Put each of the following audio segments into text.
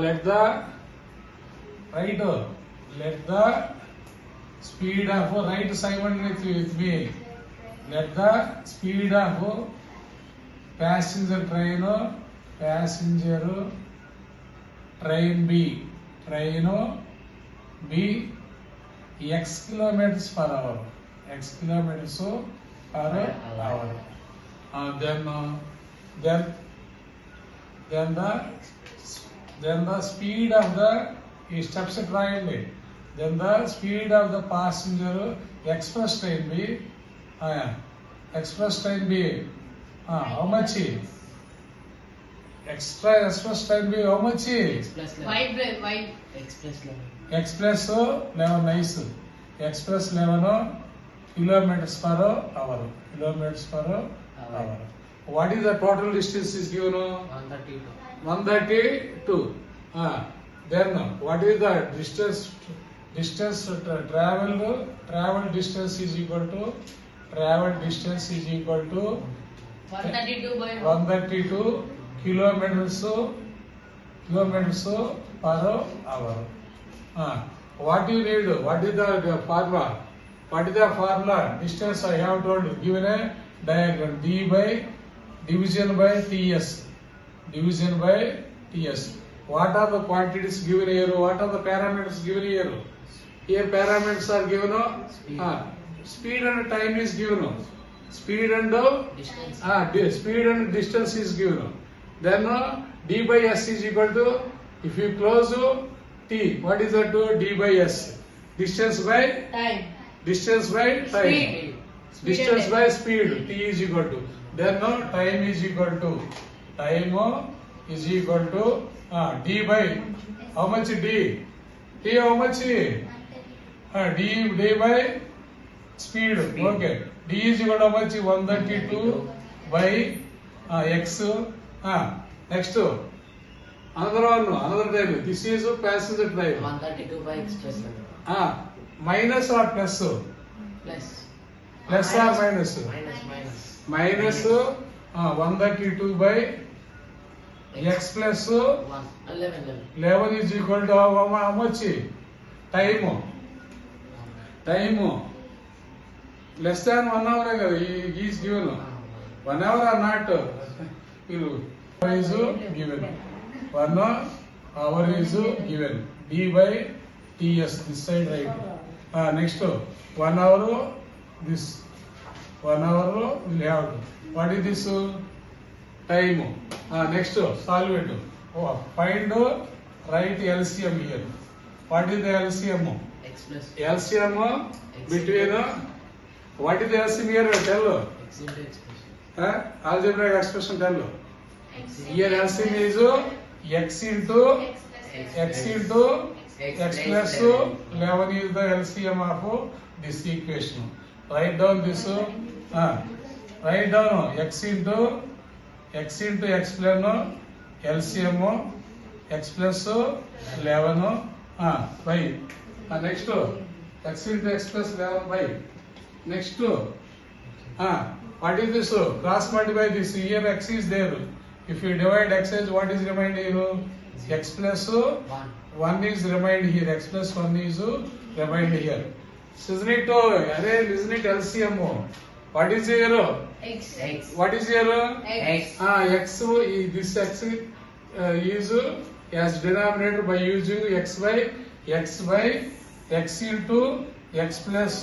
let the speed of write simultaneously with me. Let the speed of passenger train be x kilometers per hour. X kilometers per hour. Then the speed of the steps train. Then the speed of the passenger express train be how much? Express train be how much? Express 11 nice. Express 11 kilometers per hour. What is the total distance is given? 132. Then what is the distance travel distance is equal to 132 kilometers per hour. What you need? What is the formula? Distance I have told, given a diagram. Division by TS. What are the quantities given here? What are the parameters given here? Here parameters are given. Speed and time is given. Speed and distance is given. Then d by s is equal to, if you close t, what is that? D by s. Distance by time. Distance by speed. T is equal to. Then time is equal to d by how much? D how much? D by speed. Okay. D is equal to how much? 132 by x. Next another time. This is passenger train. 132 by express. Minus or plus? Plus or minus? Minus 132 by x plus 11 is equal to how much? Time less than 1 hour is given. 1 hour or not? Is given. 1 hour is given. D by TS, this side right. Next 1 hour, this 1 hour will have. What is this? Time. Next solve it. Find write LCM here. What is the LCM? LCM between what is the LCM here? Tell. Algebraic expression tell. Here LCM is x into x plus 11 is the LCM of this equation. Write down this. Write down x into x plus LCM x plus 11 by next x into x plus 11 by next what is this? Cross multiply this. Here x is there. If you divide x as what is remained here? X plus 1 is remained here. X plus 1 is remained here. Isn't it? Isn't it LCM? What is here? X. What is here? X. X. This x is as denominator by using x by x into x plus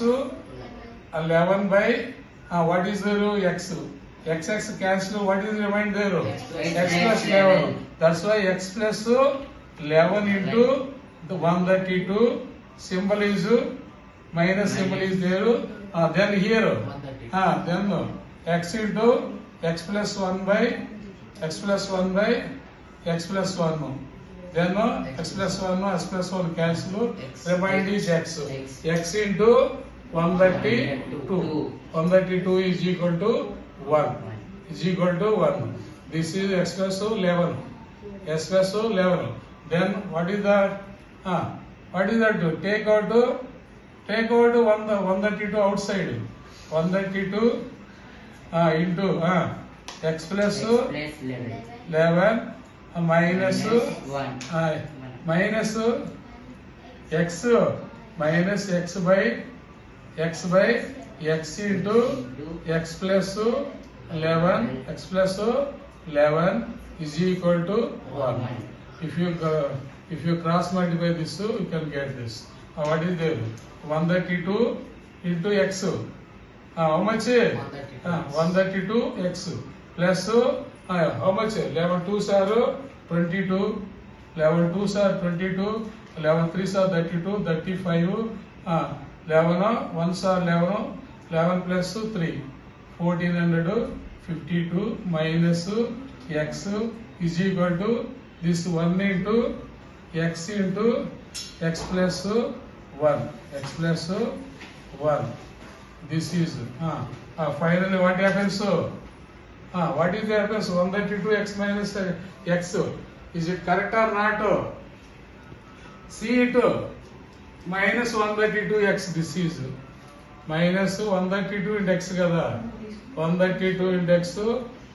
11 by what is there? X. X cancel. What is remained there? X plus 11. That's why x plus 11 into the 132 symbol is minus symbol is there. Then here then x into x plus 1 by x plus 1 by x plus 1. Then x plus 1 x plus 1 cancel. Remained is x. X into 132. 132 is equal to 1. This is x plus 11. X plus 11. Then what is that? What is that? Take out 132 outside. 132 into x plus 11 minus one. minus x minus x by x into x plus 11 x plus 11 is equal to 1. If you cross multiply this, you can get this. What is there? 132 into x. How much? 132 x plus how much? 11 2s are 22. 11 2s are 22. 11 3s are 32. 35. 11 1s are 11. 11 plus 3. 1452 minus x is equal to this 1 into x into x plus 1. X plus 1. This is finally what happens? What is the happens? 132 x minus x. Is it correct or not? See it. Minus 132 x. This is minus 132 into x kada. 132 into x.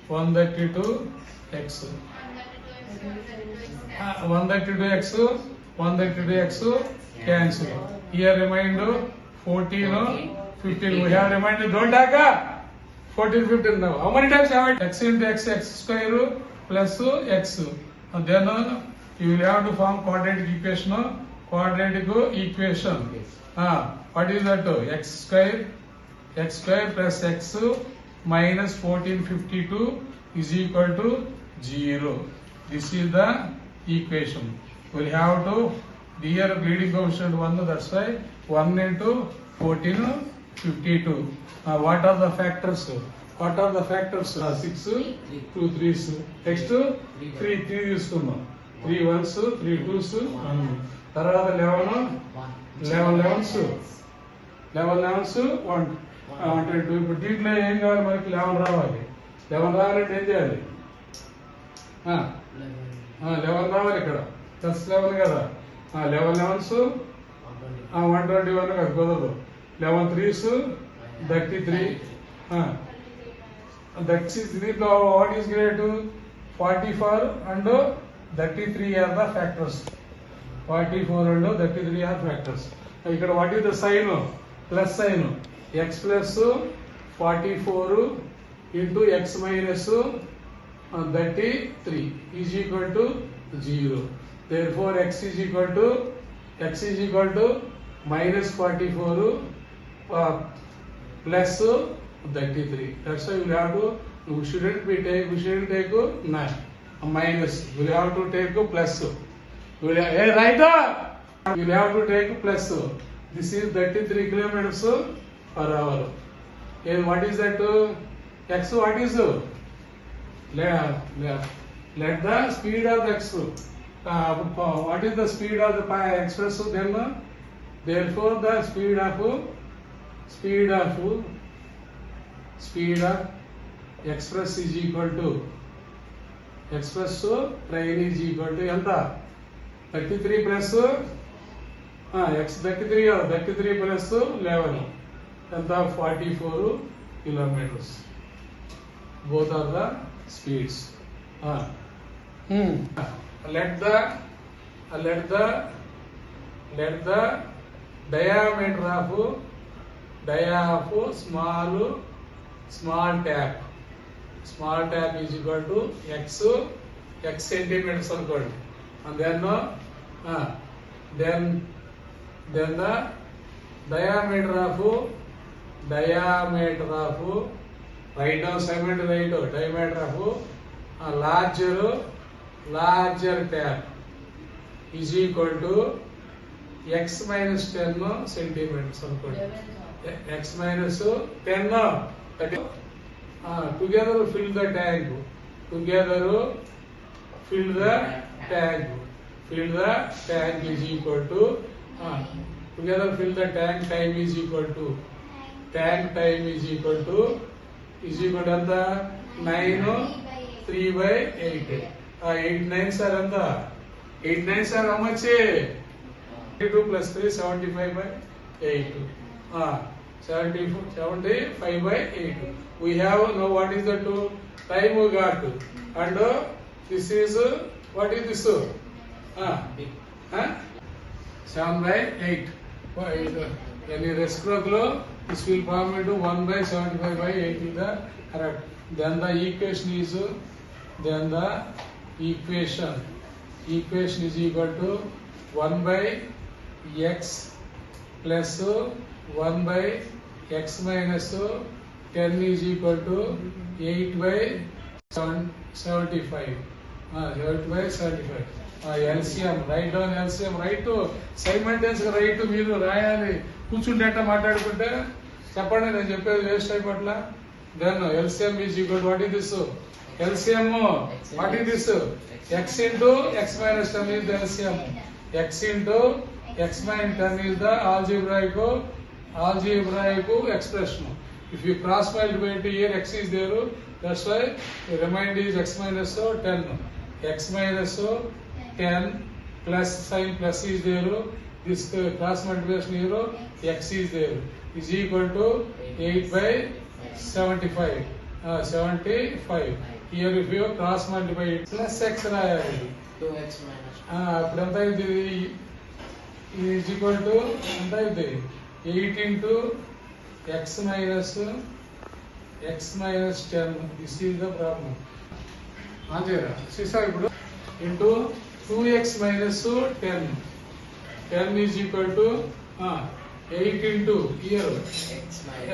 132 x. 132 x. 132 x cancel. Here remind 14. 15. We have reminded. Don't take 14, 15 now. How many times have it? X into x square plus x. And then you will have to form quadratic equation. What is that? X square plus x minus 1452 is equal to 0. This is the equation. We will have to here leading coefficient 1. That's why 1 into 1452. What are the factors? 6, 2 3s. Next 3 తీసుకున్నాం. 3 1s, 3 2s, 1. తర్వాత 11 11s, 1. ఇప్పుడు దీంట్లో ఏం కావాలి మనకి? 11 రావాలి. 11 రావాలంటే ఏం చేయాలి? 11 రావాలి ఇక్కడ. ప్లస్ 11 కదా. 11 11s 121 కదా, కుదరదు. 11 3s 33. దీంట్లో what is great? 44 and 33 are the factors. 44 and 33 are factors. ఇక్కడ what is the sign? Plus sign. x plus 44 into x minus 33 is equal to 0. Therefore x is equal to minus 44 plus 33. That's why we have to. We shouldn't take minus. We have to take plus. Right? We have to take plus. This is 33 kilometers per hour. And what is that? X. What is? Let the speed of the x. What is the speed of the express? Then therefore the speed of express is equal to train is equal to enta 33 plus x 33 plus 11 enta 44 kilometers. Both are the speeds. Let the diameter of small tap is equal to x centimeters అనుకోండి. And then the diameter of right now segment right diameter of larger tap is equal to x minus 10 centimeters అనుకోండి. X minus 10 together fill the tank. Fill the tank is equal to together fill the tank time is equal to anta 9 3/8. 8 9s are anta 8 9s are how much? 32 plus 3 75/8. 75/8. We have now what is the time we got, and this is What is this? 7 by 8. Any reciprocal, this will form into 1 by 75 by 8 is the correct. Then the equation is equal to 1 by x plus 1 by x minus 10 is equal to 8 by 75. 8 by 75. LCM, write down LCM, write simultaneous write మీరు రాయాలి. కూర్చుంటే మాట్లాడుకుంటే చెప్పండి, నేను చెప్పేది waste అయిపోట్లా. Then LCM is equal to what is this? LCM what is this? x into x minus 10 is the LCM. X into x minus 10 is the algebraic expression. If you cross multiply it here, x is there, that's why the remainder is x minus 10. X minus 10 plus sign plus is there, this cross multiplication here, x is there, is equal to 8 by 75. 75. Here if you cross multiply it, plus x రాయాలి. 2x minus. అప్పుడు ఎంత ఇది is equal to ఎంత ఇది 8 into x minus 10. This is the problem. అంతేరా చూసా ఇప్పుడు into 2x minus 10. 10 is equal to 8 into here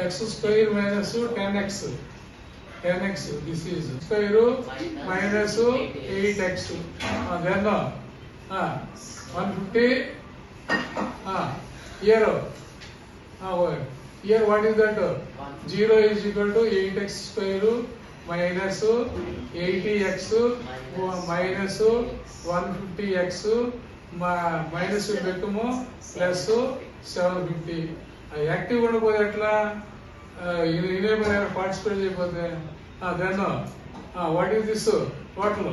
x square minus 10x. 10x, this is square minus 8x. Then 150 here. Here what is that? 0 is equal to 8x square minus 80x minus 150x minus పెట్టము plus 750. Active ఉండకపోతే ఎట్లా? Enable participate చేయకపోతే then what is this total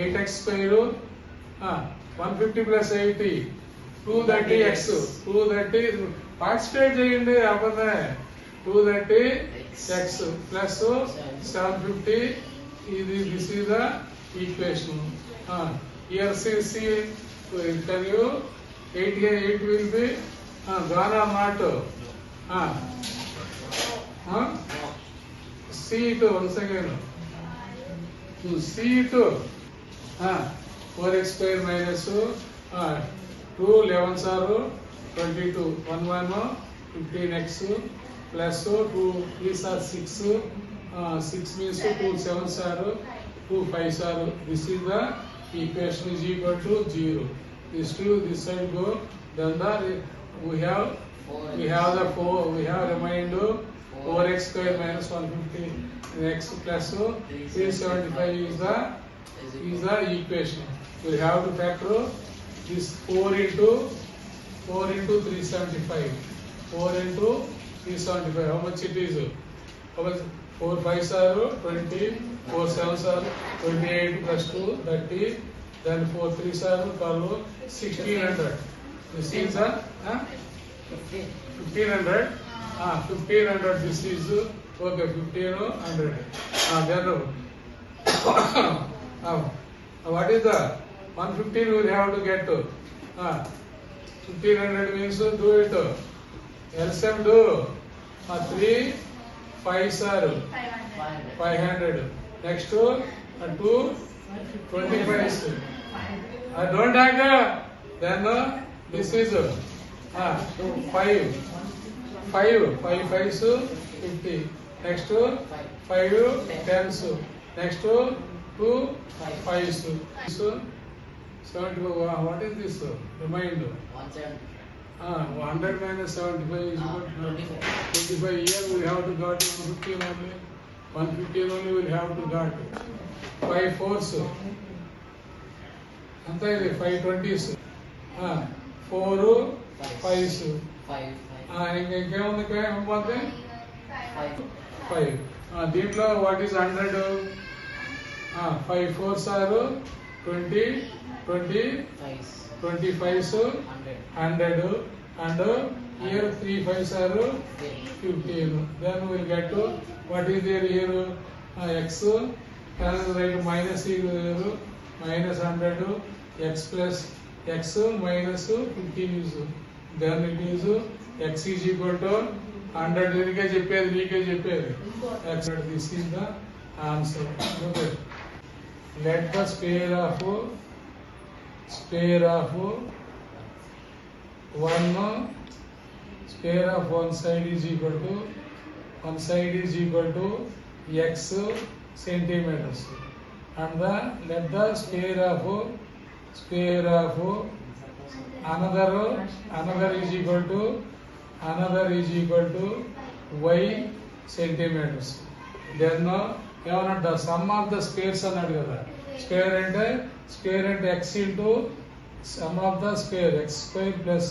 8x square 150 plus 80 230x 230 participate చేయండి. అవ్వదే 230x plus 750 ఇది this is the equation. Here see can you 8 will be gone or not? See it once again. To see it 4x square minus 2 11s are 22 1 1 15x plus 2 3s are 6 6 means 2 7s are 2 5s are. This is the equation is equal to 0. This side go, then we have the 4, we have remainder 4x square minus 150 x plus 375 is the equation. We have to factor this 4 into 375. 4 into 375. How much it is? How much? 4 5s are 20, 4 7s are 28 plus 2 30. Then 4 3s are 12, 1600. This is 1500. 1500. This is okay. 1500. Then what is the 115? We will have to get 1500 means do it. LCM do 3 5s are 500. Next 2 25s. Don't tag. Then this is 5 5s 50. Next 5 10s. Next 2 5s. So 75. What is this? Remind. 100 minus 75 is equal to 25. Here we have to got 115 only. 115 only we have to got 5 4s. అంతా ఇది 5 20s 4 5s. ఇంకేముంది? ఏమైపోతే 5. దీంట్లో what is 100? 5 4s are 20 25s 100 and here 3 5s are 15. Then we will get to what is there here? X can write minus here minus 100 x plus x minus 15 is then it is x is equal to 100 దీనికే చెప్పేది మీకే చెప్పేది x. This is the answer. Okay. Let the square of 1 square of one side is equal to x centimeters, and let the square of another is equal to y centimeters. Then the sum of the squares అన్నాడు కదా, square అంటే x into sum of the square x square plus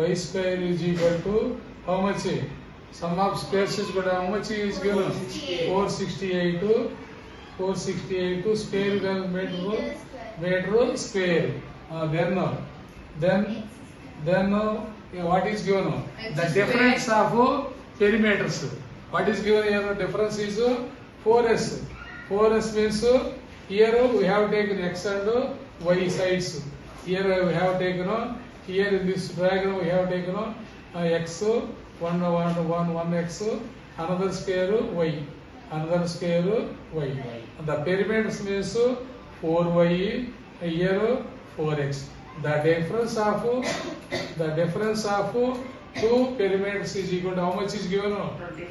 y square is equal to how much? Sum of squares is good. How much is given? 468 square meter square. Then what is given? The difference of perimeters. What is given here? The difference is 4s. 4s means here we have taken x and y sides. Here we have taken here in this diagram we have taken x 1 x, another square y. The perimeters means 4y, here 4x. The difference of two perimeters is equal to how much is given?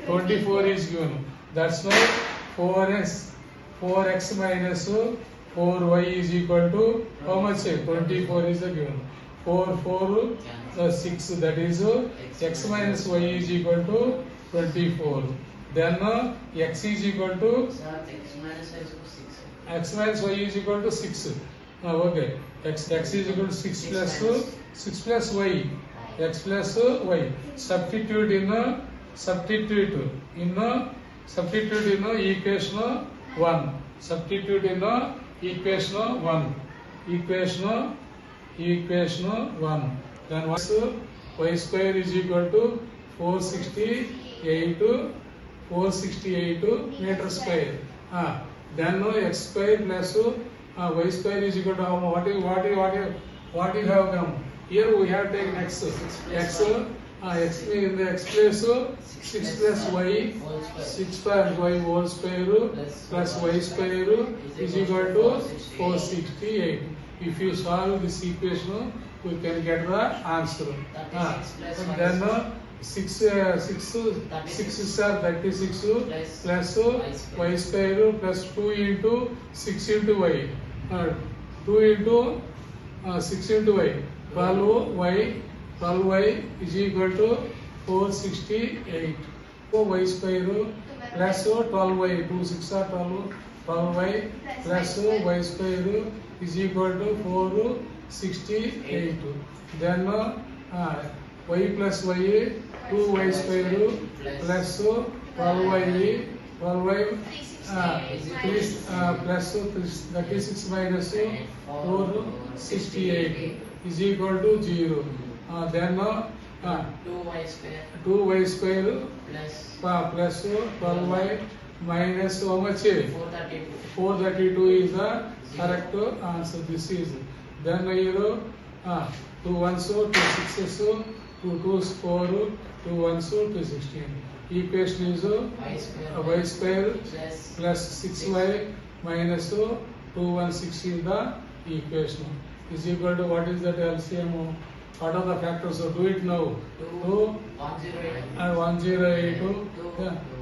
24 is given. That's why 4x minus 4y is equal to how much? 24 is given. 6, that is x minus y is equal to 24. Then x is equal to x minus y is equal to 6. Okay, x is equal to 6 plus y, x plus y. Substitute in equation 1. Substitute in equation 1. Then y square is equal to 468 meter square. Then x square plus y square is equal to what you have come? Here we have taken x in the x place 6 plus y whole square plus y square is equal to 468. If you solve this equation, we can get the answer. Then 6 is 36 plus y square plus 2 into 6 into y. 2 into 6 into y. 12y is equal to 468. Y square plus 12y, 2 6 are 12y plus y square is equal to 468. Then y plus y, 2y square plus 12y plus 36 minus 468 is equal to 0. Then 2y square plus 12y minus how much? 432 is the correct answer. This is. Then here 2 1s 2 6s 2 2s 4 2 1s 2 16. Equation is y square plus 6y minus 216 is the equation. Is equal to what is that LCM? What are the factors? So do it now. 2 and 1082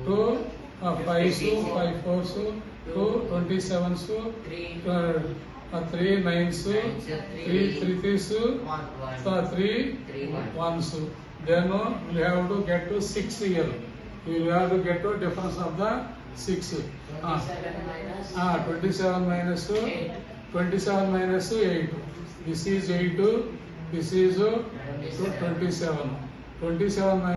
2 5s 5 4s 2 27s 3 9s 3 3s 3 1s. Then we have to get to 6 here. We will have to get to difference of the 6. 27 minus 8. This is 8. This is 27. 27 minus